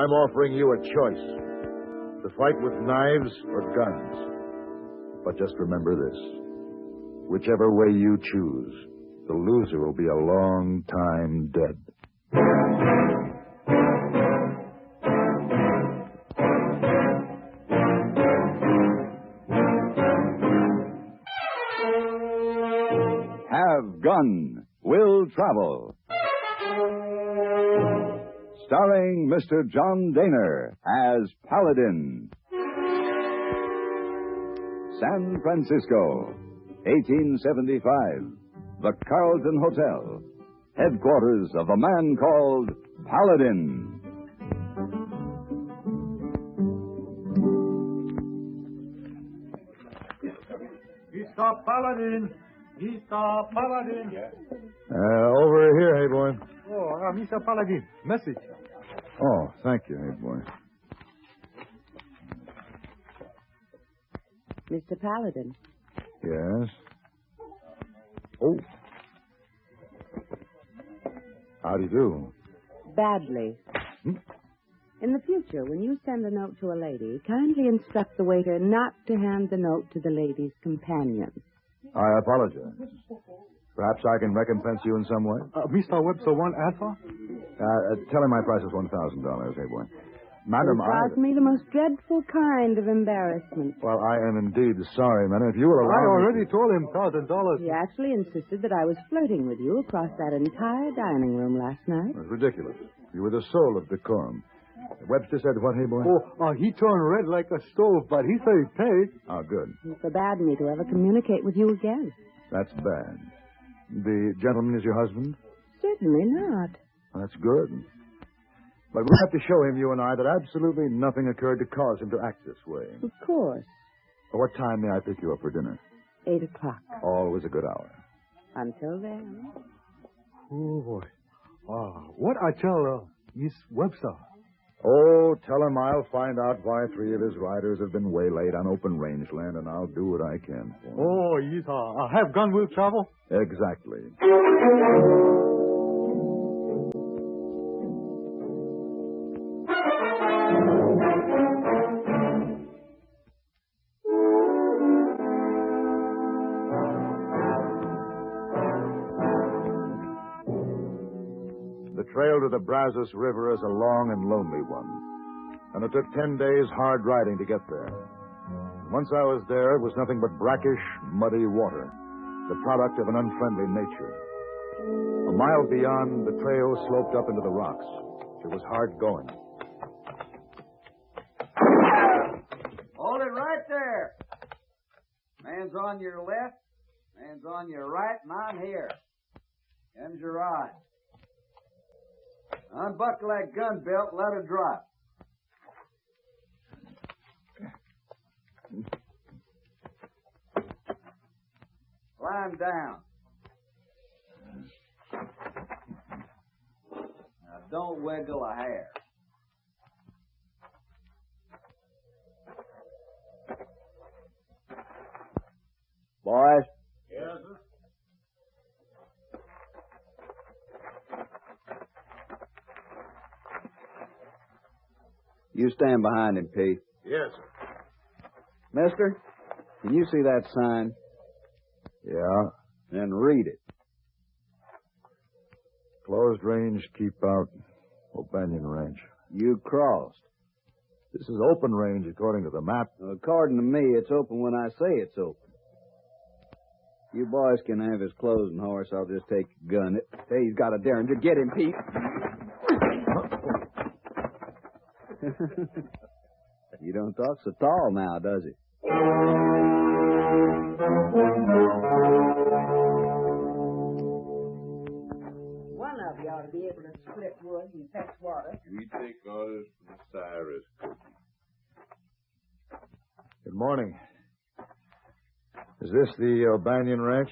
I'm offering you a choice. To fight with knives or guns. But just remember this. Whichever way you choose, the loser will be a long time dead. Have Gun Will Travel. Starring Mr. John Daner as Paladin. San Francisco, 1875. The Carlton Hotel. Headquarters of a man called Paladin. Mr. Paladin. Mr. Paladin. Over here, hey boy. Oh, Mr. Paladin. Message. Oh, thank you, hey boy. Mr. Paladin. Yes? Oh. How do you do? Badly. In the future, when you send a note to a lady, kindly instruct the waiter not to hand the note to the lady's companion. I apologize. Perhaps I can recompense you in some way? Mr. Webster want answer? Tell him my price is $1,000, hey boy. Madam, You caused me the most dreadful kind of embarrassment. Well, I am indeed sorry, madam. If you will I allow already told him $1,000. He actually insisted that I was flirting with you across that entire dining room last night. It was ridiculous. You were the soul of decorum. Webster said what, hey boy? Oh, he turned red like a stove, but he said he paid. Oh, good. He forbade me to ever communicate with you again. That's bad. The gentleman is your husband? Certainly not. That's good. But we'll have to show him, you and I, that absolutely nothing occurred to cause him to act this way. Of course. What time may I pick you up for dinner? 8 o'clock. Always a good hour. Until then. Oh, boy. What I tell Miss Webster? Oh, tell him I'll find out why 3 of his riders have been waylaid on open rangeland, and I'll do what I can for him. Oh, yes, have gun will travel? Exactly. The trail to the Brazos River is a long and lonely one, and it took 10 days hard riding to get there. Once I was there, it was nothing but brackish, muddy water, the product of an unfriendly nature. A mile beyond, the trail sloped up into the rocks. It was hard going. Hold it right there. Man's on your left, man's on your right, and I'm here. Hem's your eye. Unbuckle that gun belt and let her drop. Climb down. Now, don't wiggle a hair. Boys? Yes, sir. You stand behind him, Pete. Yes, sir. Mister, can you see that sign? Yeah. Then read it. Closed range, keep out. O'Banion Ranch. You crossed. This is open range according to the map. According to me, it's open when I say it's open. You boys can have his clothes and horse. I'll just take your gun. Hey, he's got a Derringer. Get him, Pete. You don't talk so tall now, does he? One of you ought to be able to split wood and fetch water. We take orders from Cyrus. Good morning. Is this the O'Banion Ranch?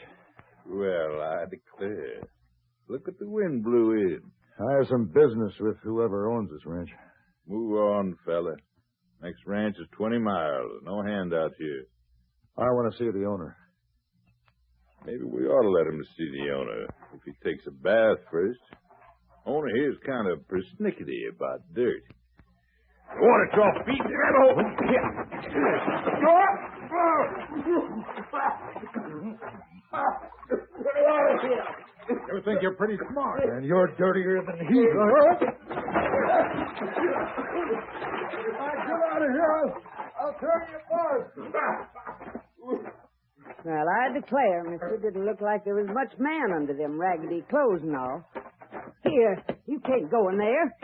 Well, I declare. Look at the wind blew in. I have some business with whoever owns this ranch. Move on, fella. Next ranch is 20 miles. No handout here. I want to see the owner. Maybe we ought to let him see the owner if he takes a bath first. Owner here's kind of persnickety about dirt. want it, y'all feet. You think you're pretty smart, and you're dirtier than he is. Get out of here. I'll turn you apart. Well, I declare, mister, didn't look like there was much man under them raggedy clothes and all. Here, you can't go in there.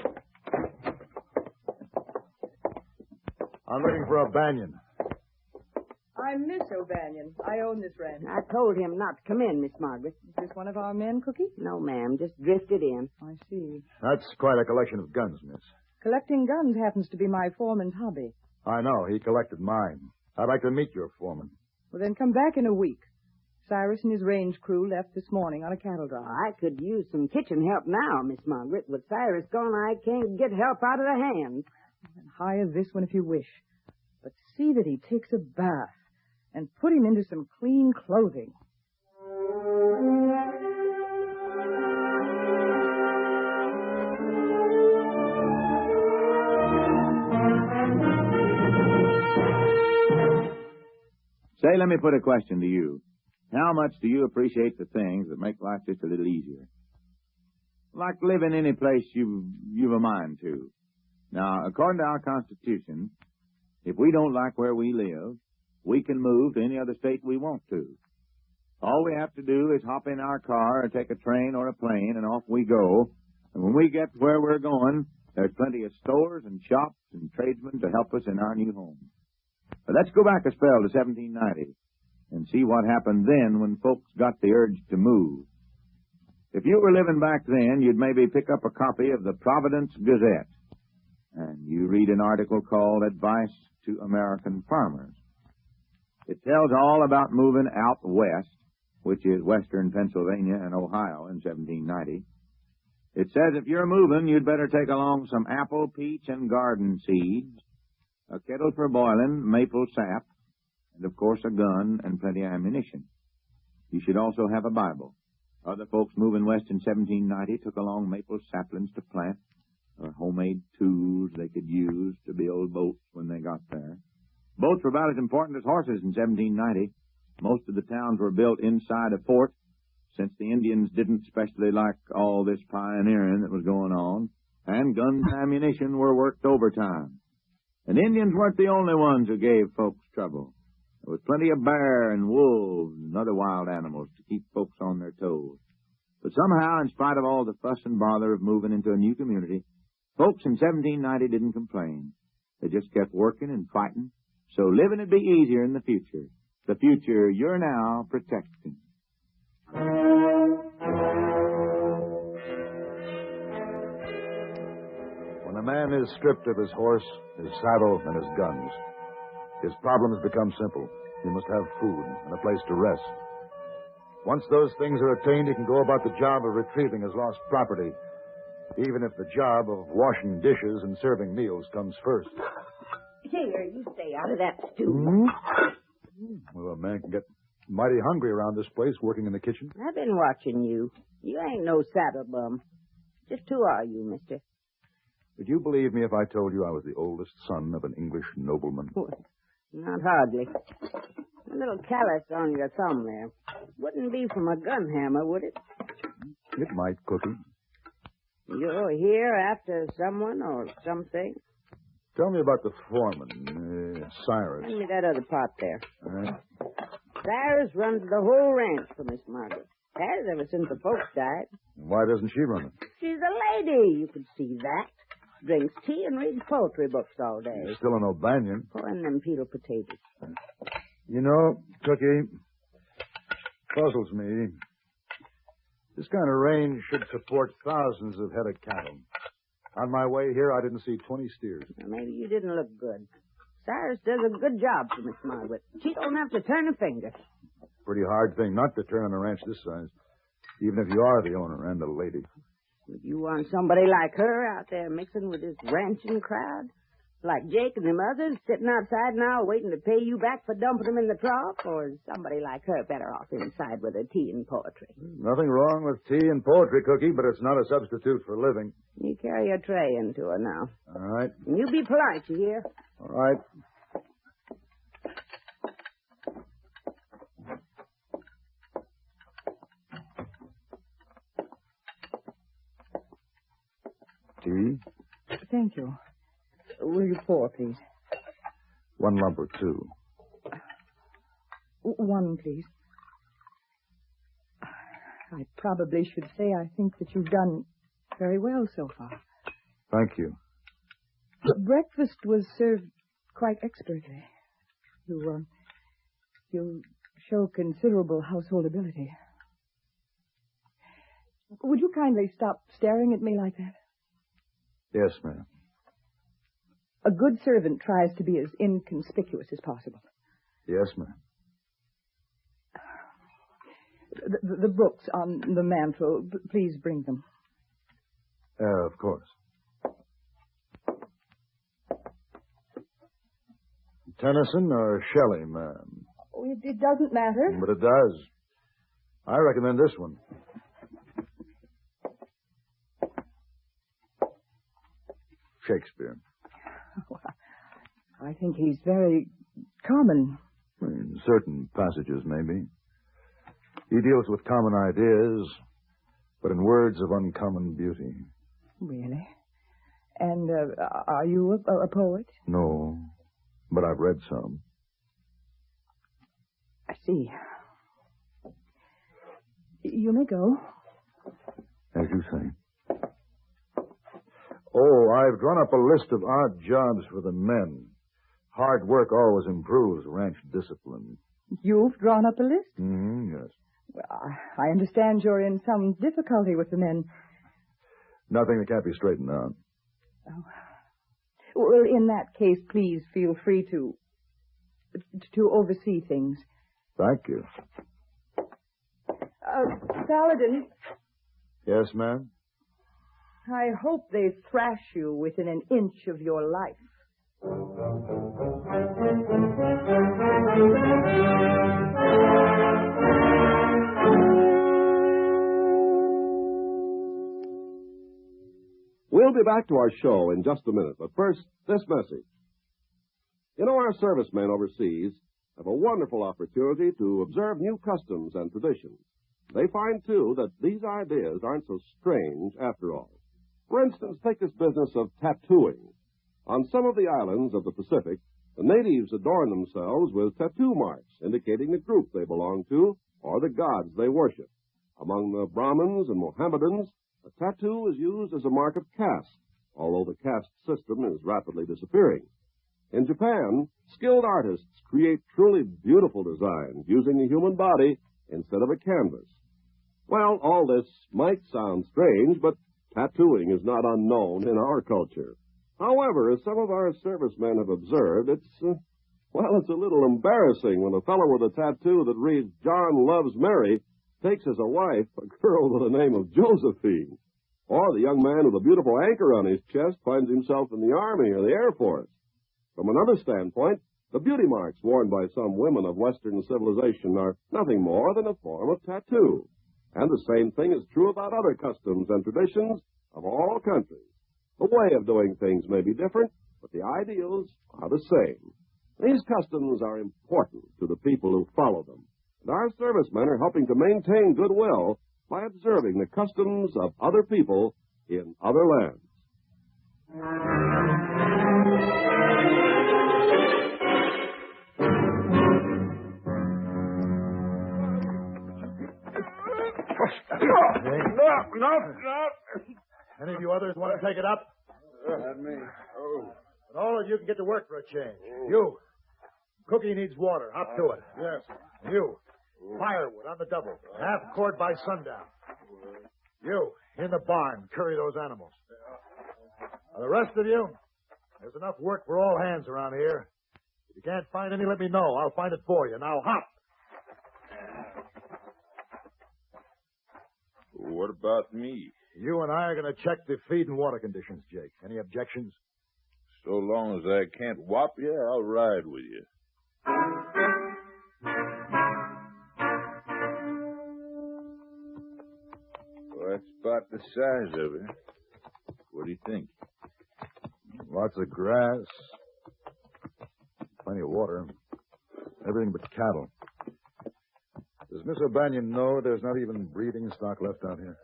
I'm looking for a banyan. I'm Miss O'Banion. I own this ranch. I told him not to come in, Miss Margaret. Is this one of our men, Cookie? No, ma'am, just drifted in. I see. That's quite a collection of guns, miss. Collecting guns happens to be my foreman's hobby. I know. He collected mine. I'd like to meet your foreman. Well, then come back in a week. Cyrus and his range crew left this morning on a cattle drive. I could use some kitchen help now, Miss Margaret. With Cyrus gone, I can't get help out of the hand. Hire this one if you wish. But see that he takes a bath and put him into some clean clothing. Say, let me put a question to you. How much do you appreciate the things that make life just a little easier? Like living any place you've a mind to. Now, according to our Constitution, if we don't like where we live, we can move to any other state we want to. All we have to do is hop in our car or take a train or a plane, and off we go. And when we get where we're going, there's plenty of stores and shops and tradesmen to help us in our new home. But let's go back a spell to 1790 and see what happened then when folks got the urge to move. If you were living back then, you'd maybe pick up a copy of the Providence Gazette, and you read an article called Advice to American Farmers. It tells all about moving out west, which is western Pennsylvania and Ohio in 1790. It says if you're moving, you'd better take along some apple, peach, and garden seeds, a kettle for boiling, maple sap, and, of course, a gun and plenty of ammunition. You should also have a Bible. Other folks moving west in 1790 took along maple saplings to plant, or homemade tools they could use to build boats when they got there. Boats were about as important as horses in 1790. Most of the towns were built inside a fort, since the Indians didn't especially like all this pioneering that was going on, and guns and ammunition were worked overtime. And Indians weren't the only ones who gave folks trouble. There was plenty of bear and wolves and other wild animals to keep folks on their toes. But somehow, in spite of all the fuss and bother of moving into a new community, folks in 1790 didn't complain. They just kept working and fighting, so living would be easier in the future. The future you're now protecting. When a man is stripped of his horse, his saddle, and his guns, his problems become simple. He must have food and a place to rest. Once those things are attained, he can go about the job of retrieving his lost property, even if the job of washing dishes and serving meals comes first. Here, you stay out of that stew. Well, a man can get mighty hungry around this place, working in the kitchen. I've been watching you. You ain't no saddle bum. Just who are you, mister? Would you believe me if I told you I was the oldest son of an English nobleman? Not hardly. A little callus on your thumb there. Wouldn't be from a gun hammer, would it? It might, Cookie. You're here after someone or something? Tell me about the foreman, Cyrus. Hand me that other pot there. Cyrus runs the whole ranch for Miss Margaret. Has ever since the folks died. Why doesn't she run it? She's a lady. You could see that. Drinks tea and reads poetry books all day. You're still an O'Banion. Pouring them peeled potatoes. You know, Cookie, puzzles me. This kind of range should support thousands of head of cattle. On my way here, I didn't see 20 steers. Well, maybe you didn't look good. Cyrus does a good job for Miss Margaret. She don't have to turn a finger. Pretty hard thing not to turn on a ranch this size, even if you are the owner and the lady. Would you want somebody like her out there mixing with this ranching crowd? Like Jake and them others sitting outside now waiting to pay you back for dumping them in the trough? Or is somebody like her better off inside with her tea and poetry? Nothing wrong with tea and poetry, Cookie, but it's not a substitute for living. You carry your tray into her now. All right. And you be polite, you hear? All right. Tea? Thank you. Will you pour, please? 1 lump or 2. One, please. I probably should say I think that you've done very well so far. Thank you. Breakfast was served quite expertly. You show considerable household ability. Would you kindly stop staring at me like that? Yes, ma'am. A good servant tries to be as inconspicuous as possible. Yes, ma'am. The books on the mantel, please bring them. Of course. Tennyson or Shelley, ma'am? Oh, it doesn't matter. But it does. I recommend this one. Shakespeare. Well, I think he's very common. In certain passages, maybe. He deals with common ideas, but in words of uncommon beauty. Really? And are you a poet? No, but I've read some. I see. You may go. As you say. Oh, I've drawn up a list of odd jobs for the men. Hard work always improves ranch discipline. You've drawn up a list? Yes. Well, I understand you're in some difficulty with the men. Nothing that can't be straightened out. Oh. Well, in that case, please feel free to oversee things. Thank you. Saladin, Yes, ma'am? I hope they thrash you within an inch of your life. We'll be back to our show in just a minute, but first, this message. You know, our servicemen overseas have a wonderful opportunity to observe new customs and traditions. They find, too, that these ideas aren't so strange after all. For instance, take this business of tattooing. On some of the islands of the Pacific, the natives adorn themselves with tattoo marks indicating the group they belong to or the gods they worship. Among the Brahmins and Mohammedans, a tattoo is used as a mark of caste, although the caste system is rapidly disappearing. In Japan, skilled artists create truly beautiful designs using the human body instead of a canvas. Well, all this might sound strange, but tattooing is not unknown in our culture. However, as some of our servicemen have observed, it's a little embarrassing when a fellow with a tattoo that reads John Loves Mary takes as a wife a girl with the name of Josephine. Or the young man with a beautiful anchor on his chest finds himself in the Army or the Air Force. From another standpoint, the beauty marks worn by some women of Western civilization are nothing more than a form of tattoo. And the same thing is true about other customs and traditions of all countries. The way of doing things may be different, but the ideals are the same. These customs are important to the people who follow them. And our servicemen are helping to maintain goodwill by observing the customs of other people in other lands. No. Any of you others want to take it up? Not me. And all of you can get to work for a change. You. Cookie needs water. Hop to it. Yes. You. Firewood on the double. Half cord by sundown. You. In the barn. Curry those animals. Now, the rest of you, there's enough work for all hands around here. If you can't find any, let me know. I'll find it for you. Now, hop. What about me? You and I are going to check the feed and water conditions, Jake. Any objections? So long as I can't whop you, I'll ride with you. Well, that's about the size of it. What do you think? Lots of grass. Plenty of water. Everything but cattle. Does Miss O'Banion know there's not even breeding stock left out here?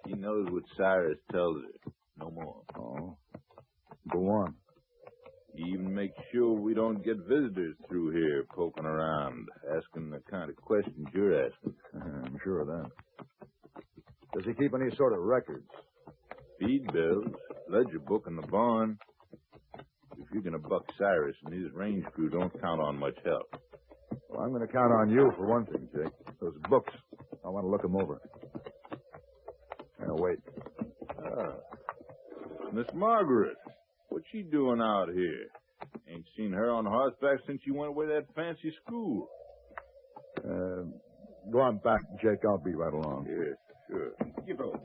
She knows what Cyrus tells her. No more. Oh. Go on. He even makes sure we don't get visitors through here poking around, asking the kind of questions you're asking. I'm sure of that. Does he keep any sort of records? Feed bills, ledger book in the barn. If you're going to buck Cyrus and his range crew, don't count on much help. Well, I'm going to count on you for one thing, Jake. Those books. I want to look them over. Now, wait. Miss Margaret, what's she doing out here? Ain't seen her on horseback since you went away to that fancy school. Go on back, Jake. I'll be right along. Yes, sure. Give over.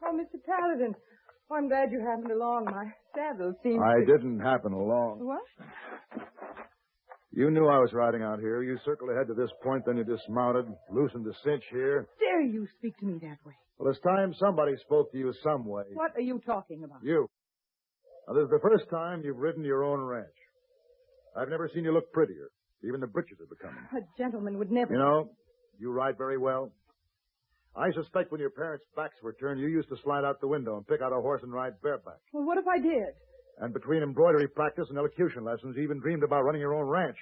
Oh, Mr. Paladin. Oh, I'm glad you happened along. My saddle seems I didn't happen along. What? You knew I was riding out here. You circled ahead to this point, then you dismounted, loosened the cinch here. Dare you speak to me that way? Well, it's time somebody spoke to you some way. What are you talking about? You. Now, this is the first time you've ridden your own ranch. I've never seen you look prettier. Even the breeches are becoming. A gentleman would never... You know, you ride very well. I suspect when your parents' backs were turned, you used to slide out the window and pick out a horse and ride bareback. Well, what if I did? And between embroidery practice and elocution lessons, you even dreamed about running your own ranch.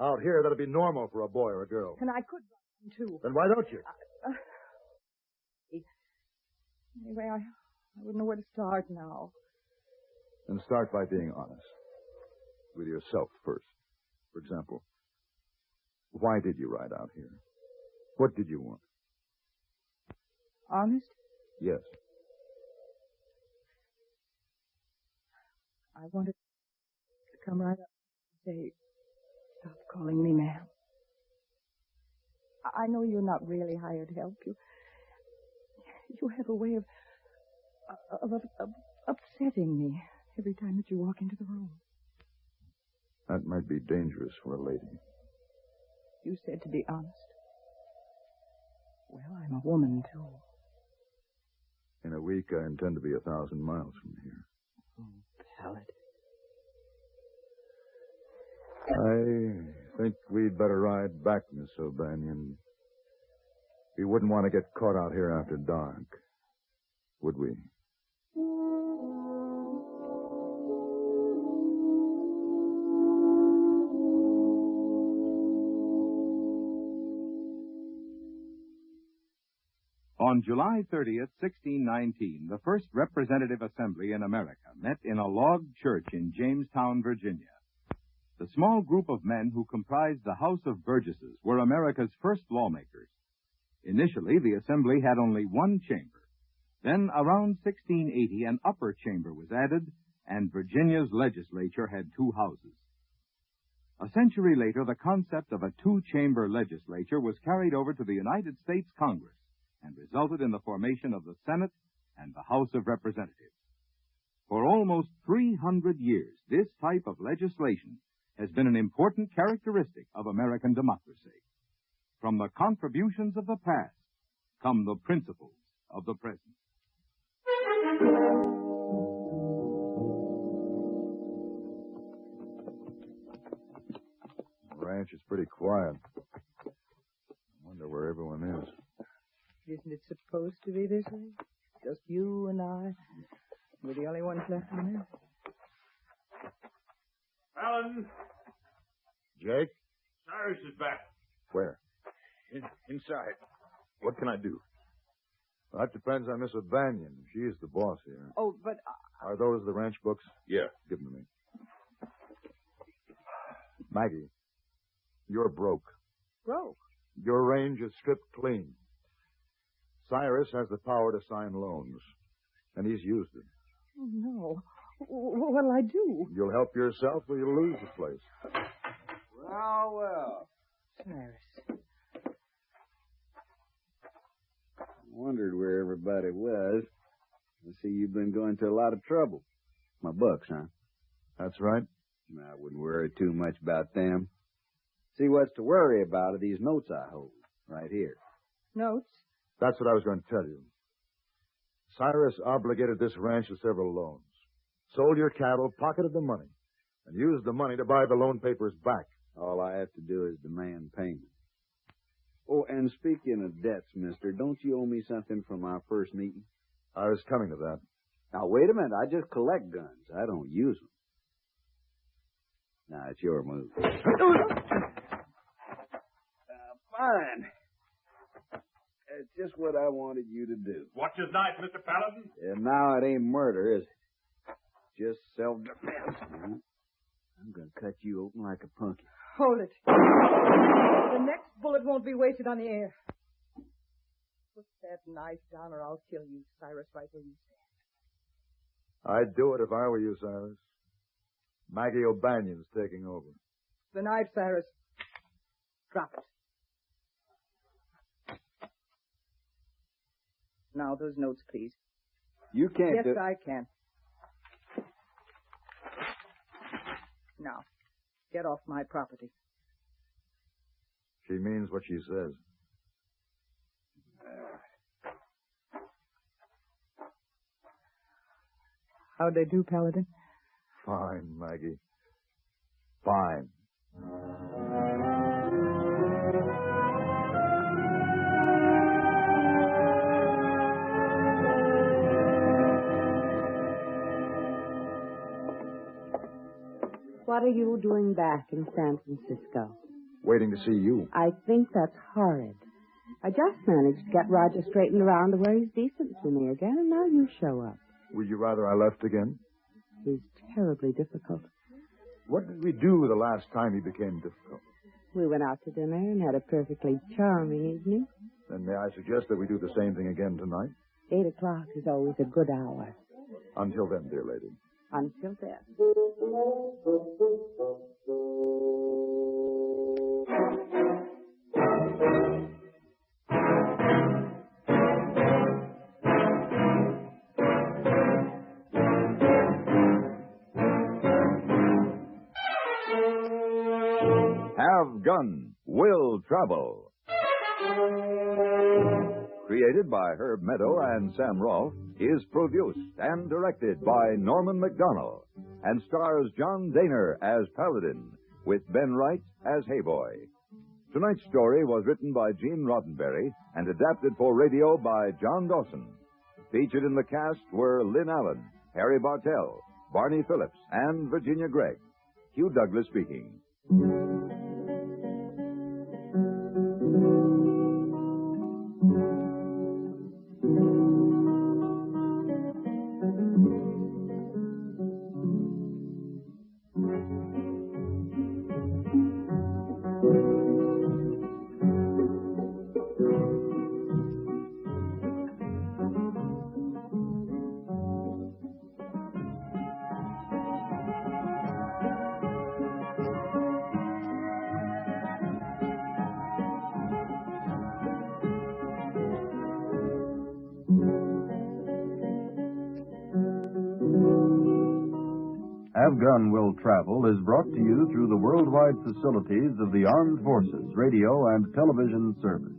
Out here, that'd be normal for a boy or a girl. And I could run, too. Then why don't you? Anyway, I wouldn't know where to start now. And start by being honest. With yourself first. For example, why did you ride out here? What did you want? Honest? Yes. I wanted to come right up and say, stop calling me ma'am. I know you're not really hired help. You have a way of upsetting me every time that you walk into the room. That might be dangerous for a lady. You said to be honest. Well, I'm a woman, too. In a week, I intend to be 1,000 miles from here. Oh, Paladin. I think we'd better ride back, Miss O'Banion. We wouldn't want to get caught out here after dark, would we? On July 30th, 1619, the first representative assembly in America met in a log church in Jamestown, Virginia. The small group of men who comprised the House of Burgesses were America's first lawmakers. Initially, the assembly had only one chamber. Then, around 1680, an upper chamber was added, and Virginia's legislature had two houses. A century later, the concept of a two-chamber legislature was carried over to the United States Congress and resulted in the formation of the Senate and the House of Representatives. For almost 300 years, this type of legislation has been an important characteristic of American democracy. From the contributions of the past come the principles of the present. The ranch is pretty quiet. I wonder where everyone is. Isn't it supposed to be this way? Just you and I. We're the only ones left in there. Alan! Jake? Cyrus is back. Where? Inside. What can I do? Well, that depends on Miss O'Banion. She's the boss here. Oh, but... Are those the ranch books? Yeah. Give them to me. Maggie, you're broke. Broke? Your range is stripped clean. Cyrus has the power to sign loans, and he's used it. Oh, no. What'll I do? You'll help yourself or you'll lose the place. Well, well. Cyrus. I wondered where everybody was. I see you've been going to a lot of trouble. My bucks, huh? That's right. I wouldn't worry too much about them. See, what's to worry about are these notes I hold, right here. Notes? That's what I was going to tell you. Cyrus obligated this ranch to several loans. Sold your cattle, pocketed the money, and used the money to buy the loan papers back. All I have to do is demand payment. Oh, and speaking of debts, mister, don't you owe me something from our first meeting? I was coming to that. Now, wait a minute. I just collect guns. I don't use them. Now, it's your move. Fine. It's just what I wanted you to do. Watch his knife, Mr. Paladin. And now it ain't murder, is it? Just self-defense. I'm going to cut you open like a pumpkin. Hold it. The next bullet won't be wasted on the air. Put that knife down or I'll kill you, Cyrus, right where you stand. I'd do it if I were you, Cyrus. Maggie O'Banion's taking over. The knife, Cyrus. Drop it. Now, those notes, please. You can't Yes, I can. Now, get off my property. She means what she says. How'd they do, Paladin? Fine, Maggie. Fine. What are you doing back in San Francisco? Waiting to see you. I think that's horrid. I just managed to get Roger straightened around to where he's decent to me again, and now you show up. Would you rather I left again? He's terribly difficult. What did we do the last time he became difficult? We went out to dinner and had a perfectly charming evening. Then may I suggest that we do the same thing again tonight? 8 o'clock is always a good hour. Until then, dear lady. Until then. Have Gun Will Travel. Created by Herb Meadow and Sam Rolfe, is produced and directed by Norman McDonnell, and stars John Daner as Paladin, with Ben Wright as Hayboy. Tonight's story was written by Gene Roddenberry and adapted for radio by John Dawson. Featured in the cast were Lynn Allen, Harry Bartell, Barney Phillips, and Virginia Gregg. Hugh Douglas speaking. Have Gun Will Travel is brought to you through the worldwide facilities of the Armed Forces Radio and Television Service.